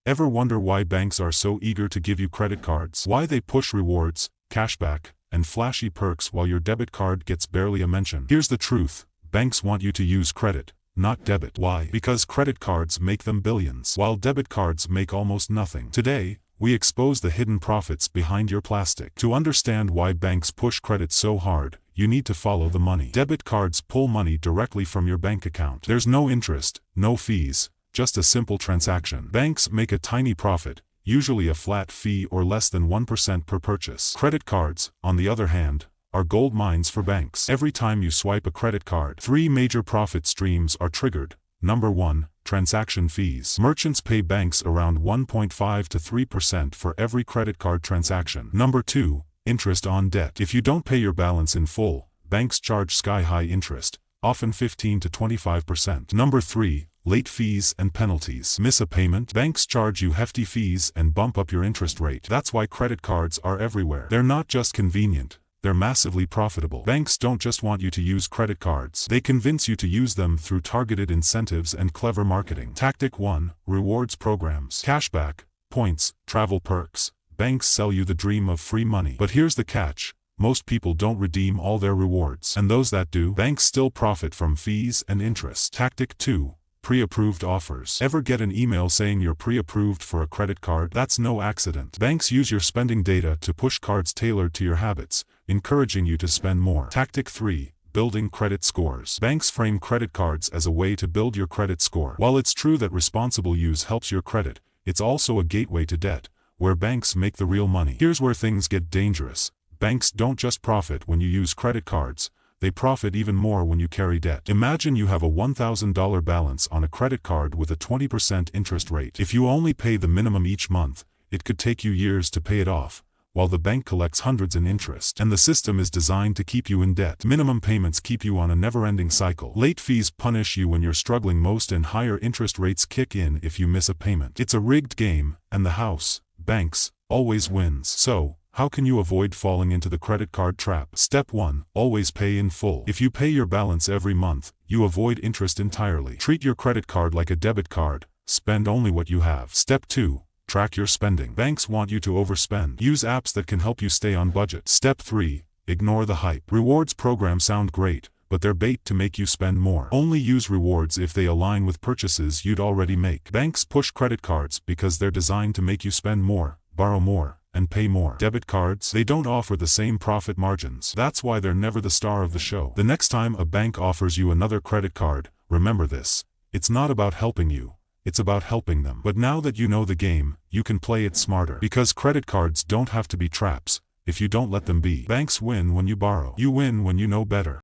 Ever wonder why banks are so eager to give you credit cards? Why they push rewards, cashback, and flashy perks while your debit card gets barely a mention? Here's the truth. Banks want you to use credit, not debit. Why? Because credit cards make them billions, while debit cards make almost nothing. Today, we expose the hidden profits behind your plastic. To understand why banks push credit so hard, you need to follow the money. Debit cards pull money directly from your bank account. There's no interest, no fees, just a simple transaction. Banks make a tiny profit, usually a flat fee or less than 1% per purchase. Credit cards, on the other hand, are gold mines for banks. Every time you swipe a credit card, 3 major profit streams are triggered. Number 1, transaction fees. Merchants pay banks around 1.5 to 3% for every credit card transaction. Number 2, interest on debt. If you don't pay your balance in full, banks charge sky-high interest, often 15 to 25%. Number 3, late fees and penalties. Miss a payment? Banks charge you hefty fees and bump up your interest rate. That's why credit cards are everywhere. They're not just convenient, they're massively profitable. Banks don't just want you to use credit cards. They convince you to use them through targeted incentives and clever marketing. Tactic 1, rewards programs. Cashback, points, travel perks. Banks sell you the dream of free money. But here's the catch. Most people don't redeem all their rewards. And those that do, banks still profit from fees and interest. Tactic 2, pre-approved offers. Ever get an email saying you're pre-approved for a credit card? That's no accident. Banks use your spending data to push cards tailored to your habits, encouraging you to spend more. Tactic 3, building credit scores. Banks frame credit cards as a way to build your credit score. While it's true that responsible use helps your credit, it's also a gateway to debt, where banks make the real money. Here's where things get dangerous. Banks don't just profit when you use credit cards, they profit even more when you carry debt. Imagine you have a $1,000 balance on a credit card with a 20% interest rate. If you only pay the minimum each month, it could take you years to pay it off, while the bank collects hundreds in interest. And the system is designed to keep you in debt. Minimum payments keep you on a never-ending cycle. Late fees punish you when you're struggling most, and higher interest rates kick in if you miss a payment. It's a rigged game, and the house, banks, always wins. So, how can you avoid falling into the credit card trap? Step 1, always pay in full. If you pay your balance every month, you avoid interest entirely. Treat your credit card like a debit card. Spend only what you have. Step 2, track your spending. Banks want you to overspend. Use apps that can help you stay on budget. Step 3, ignore the hype. Rewards programs sound great, but they're bait to make you spend more. Only use rewards if they align with purchases you'd already make. Banks push credit cards because they're designed to make you spend more, borrow more, and pay more. Debit cards, they don't offer the same profit margins. That's why they're never the star of the show. The next time a bank offers you another credit card, remember this. It's not about helping you, it's about helping them. But now that you know the game, you can play it smarter. Because credit cards don't have to be traps, if you don't let them be. Banks win when you borrow. You win when you know better.